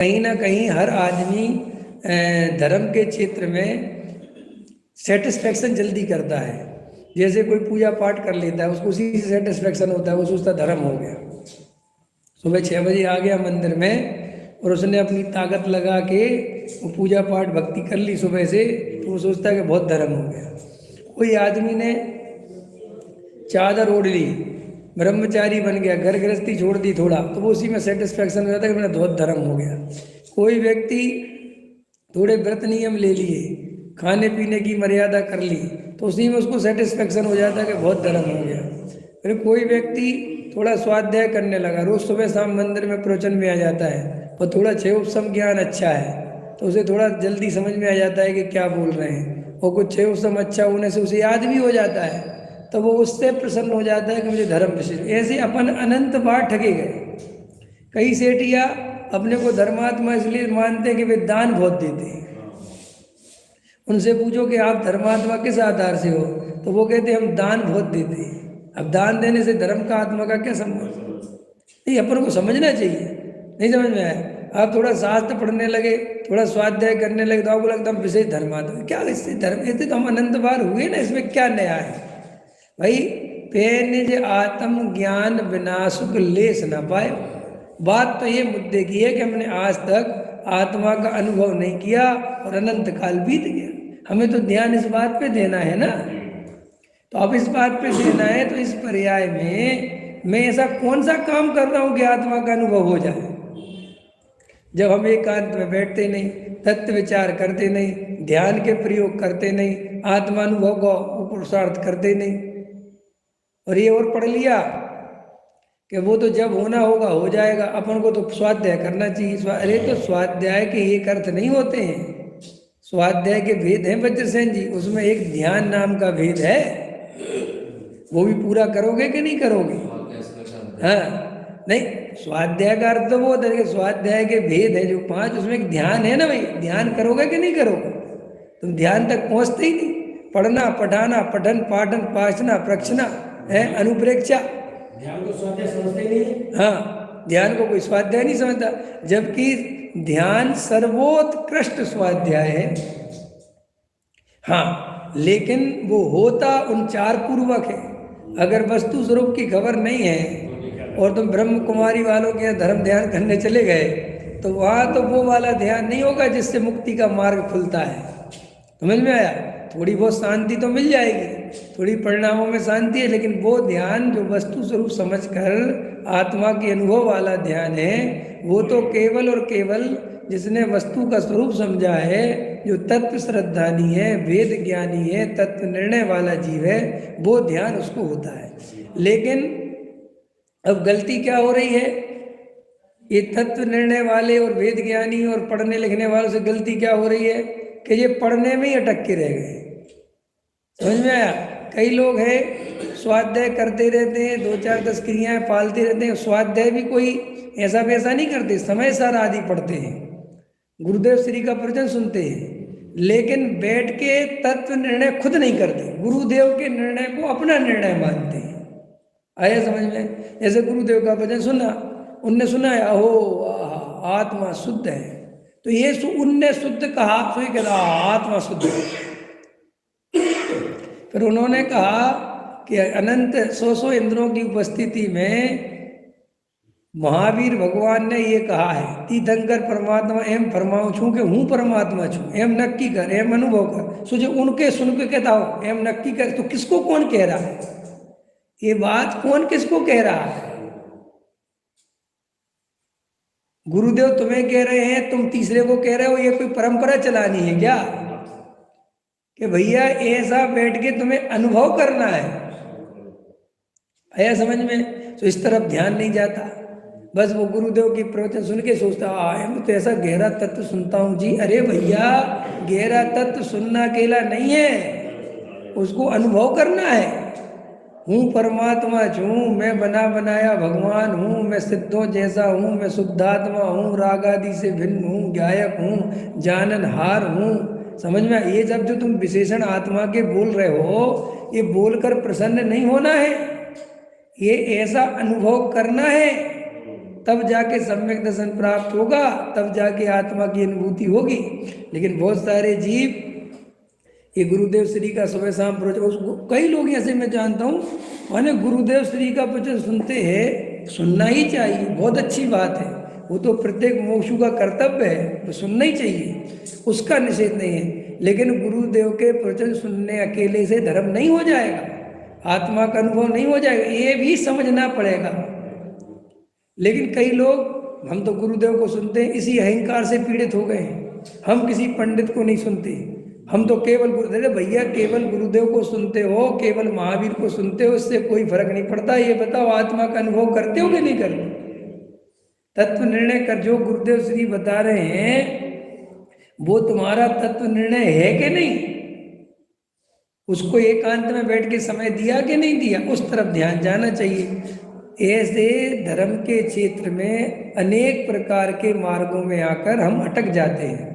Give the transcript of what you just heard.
कहीं ना कहीं हर आदमी धर्म के क्षेत्र में सेटिस्फेक्शन जल्दी करता है। जैसे कोई पूजा पाठ कर लेता है, उसको उसी से सेटिस्फेक्शन होता है, वो सोचता धर्म हो गया। सुबह 6 बजे आ गया मंदिर में और उसने अपनी ताकत लगा के वो पूजा पाठ भक्ति कर ली सुबह से, तो वो सोचता है कि बहुत धर्म हो गया। कोई आदमी ने चादर ओढ़ ली, ब्रह्मचारी बन गया, घर गृहस्थी छोड़ दी थोड़ा, तो वो उसी में सेटिस्फेक्शन हो जाता है कि मैंने बहुत धर्म हो गया। कोई व्यक्ति थोड़े व्रत नियम ले लिए, खाने पीने की मर्यादा कर ली, तो उसी में उसको सेटिस्फेक्शन हो जाता है कि बहुत धर्म हो गया। फिर कोई व्यक्ति थोड़ा स्वाध्याय करने लगा, रोज सुबह शाम मंदिर में प्रवचन में आ जाता है और थोड़ा छह उपसम ज्ञान अच्छा है, तो उसे थोड़ा जल्दी समझ में आ जाता है कि क्या बोल रहे हैं, और कुछ छह उपसम अच्छा होने से उसे याद भी हो जाता है, तो वो उससे प्रसन्न हो जाता है कि मुझे धर्म विशेष। ऐसे अपन अनंत बार ठगे गए। कई सेठिया अपने को धर्मात्मा इसलिए मानते हैं कि वे दान बहुत देते हैं। उनसे पूछो कि आप धर्मात्मा किस आधार से हो, तो वो कहते हैं हम दान बहुत देते हैं। अब दान देने से धर्म का आत्मा का क्या संबंध? नहीं, अपन को समझना चाहिए। नहीं समझ में आया? आप थोड़ा शास्त्र पढ़ने लगे, थोड़ा स्वाध्याय करने लगे, तो आपको लगता है विशेष धर्मात्मा। क्या इससे धर्म, ऐसे तो हम अनंत बार हुए ना, इसमें क्या नया है भाई? पेनिज आत्म ज्ञान विनाशुक लेस न पाए। बात तो ये मुद्दे की है कि हमने आज तक आत्मा का अनुभव नहीं किया और अनंत काल बीत गया। हमें तो ध्यान इस बात पे देना है ना। तो अब इस बात पे देना है, तो इस पर्याय में मैं ऐसा कौन सा काम कर रहा हूँ कि आत्मा का अनुभव हो जाए? जब हम एकांत में बैठते नहीं, तत्व विचार करते नहीं, ध्यान के प्रयोग करते नहीं, आत्मानुभव को पुरुषार्थ करते नहीं, और ये और पढ़ लिया कि वो तो जब होना होगा हो जाएगा, अपन को तो स्वाध्याय करना चाहिए। अरे तो स्वाध्याय के एक अर्थ नहीं होते हैं, स्वाध्याय के भेद हैं वज्रसेन जी। उसमें एक ध्यान नाम का भेद है, वो भी पूरा करोगे कि नहीं करोगे? हाँ, नहीं, स्वाध्याय का अर्थ तो वो होता है कि स्वाध्याय के भेद है जो 5, उसमें एक ध्यान है ना भाई। ध्यान करोगे कि नहीं करोगे? तुम ध्यान तक पहुंचते ही नहीं। पढ़ना, पढ़ाना, पठन पाठन पाचना प्रक्षना है, अनुप्रेक्षा, ध्यान को स्वाध्याय समझते ही नहीं। हाँ, ध्यान को कोई स्वाध्याय नहीं समझता, जबकि ध्यान सर्वोत्कृष्ट स्वाध्याय है। हाँ, लेकिन वो होता उनचार पूर्वक है। अगर वस्तु स्वरूप की खबर नहीं है और तुम ब्रह्म कुमारी वालों के यहाँ धर्म ध्यान करने चले गए, तो वहाँ तो वो वाला ध्यान नहीं होगा जिससे मुक्ति का मार्ग खुलता है। समझ में आया? थोड़ी बहुत शांति तो मिल जाएगी, थोड़ी परिणामों में शांति है, लेकिन वो ध्यान जो वस्तु स्वरूप समझकर आत्मा के अनुभव वाला ध्यान है, वो तो केवल और केवल जिसने वस्तु का स्वरूप समझा है, जो तत्व श्रद्धानी है, वेद ज्ञानी है, तत्व निर्णय वाला जीव है, वो ध्यान उसको होता है। लेकिन अब गलती क्या हो रही है? ये तत्व निर्णय वाले और वेद ज्ञानी और पढ़ने लिखने वालों से गलती क्या हो रही है कि ये पढ़ने में ही अटक के रह गए। समझ में आया? कई लोग हैं स्वाध्याय करते रहते हैं, 2-4-10 क्रियाएं पालते रहते हैं, स्वाध्याय भी कोई ऐसा वैसा नहीं करते, समय सार आदि पढ़ते हैं, गुरुदेव श्री का प्रवचन सुनते हैं, लेकिन बैठ के तत्व निर्णय खुद नहीं करते, गुरुदेव के निर्णय को अपना निर्णय मानते हैं। आया समझ में? जैसे गुरुदेव का प्रवचन सुना, उनने सुना है अहो आत्मा शुद्ध है, तो ये उनने शुद्ध कहा, तो ये कहा आत्मा शुद्ध है। फिर उन्होंने कहा कि अनंत 100 इंद्रों की उपस्थिति में महावीर भगवान ने ये कहा है, तीर्थंकर परमात्मा एम फरमाऊं छू के हूँ परमात्मा छू, एम नक्की कर, एम अनुभव कर। सोचे उनके सुन के कहता हो एम नक्की कर, तो किसको कौन कह रहा है? ये बात कौन किसको कह रहा है? गुरुदेव तुम्हें कह रहे हैं, तुम तीसरे को कह रहे हो। ये कोई परंपरा चलानी है क्या कि भैया ऐसा बैठ के तुम्हें अनुभव करना है? आया समझ में? तो इस तरफ ध्यान नहीं जाता, बस वो गुरुदेव की प्रवचन सुन के सोचता मैं तो ऐसा गहरा तत्व सुनता हूँ जी। अरे भैया, गहरा तत्व सुनना अकेला नहीं है, उसको अनुभव करना है। हूँ परमात्मा हूँ, मैं बना बनाया भगवान हूँ, मैं सिद्धों जैसा हूँ, मैं शुद्धात्मा हूँ, राग आदि से भिन्न हूँ, गायक हूँ, जाननहार हूँ। समझ में? ये जब जो तुम विशेषण आत्मा के बोल रहे हो, ये बोलकर प्रसन्न नहीं होना है, ये ऐसा अनुभव करना है तब जाके सम्यक दर्शन प्राप्त होगा, तब जाके आत्मा की अनुभूति होगी। लेकिन बहुत सारे जीव ये गुरुदेव श्री का सुबह शाम प्रवचन, उसको कई लोग ऐसे मैं जानता हूँ, माने गुरुदेव श्री का प्रवचन सुनते हैं, सुनना ही चाहिए, बहुत अच्छी बात है, वो तो प्रत्येक मोक्षु का कर्तव्य है, तो सुनना ही चाहिए, उसका निषेध नहीं है। लेकिन गुरुदेव के प्रवचन सुनने अकेले से धर्म नहीं हो जाएगा, आत्मा का अनुभव नहीं हो जाएगा, ये भी समझना पड़ेगा। लेकिन कई लोग, हम तो गुरुदेव को सुनते हैं, इसी अहंकार से पीड़ित हो गए हैं, हम किसी पंडित को नहीं सुनते, हम तो केवल गुरुदेव, भैया केवल गुरुदेव को सुनते हो, केवल महावीर को सुनते हो, इससे कोई फर्क नहीं पड़ता। ये बताओ आत्मा का अनुभव करते हो कि नहीं करते? तत्व निर्णय कर, जो गुरुदेव श्री बता रहे हैं वो तुम्हारा तत्व निर्णय है कि नहीं? उसको एकांत में बैठ के समय दिया कि नहीं दिया? उस तरफ ध्यान जाना चाहिए। ऐसे धर्म के क्षेत्र में अनेक प्रकार के मार्गों में आकर हम अटक जाते हैं।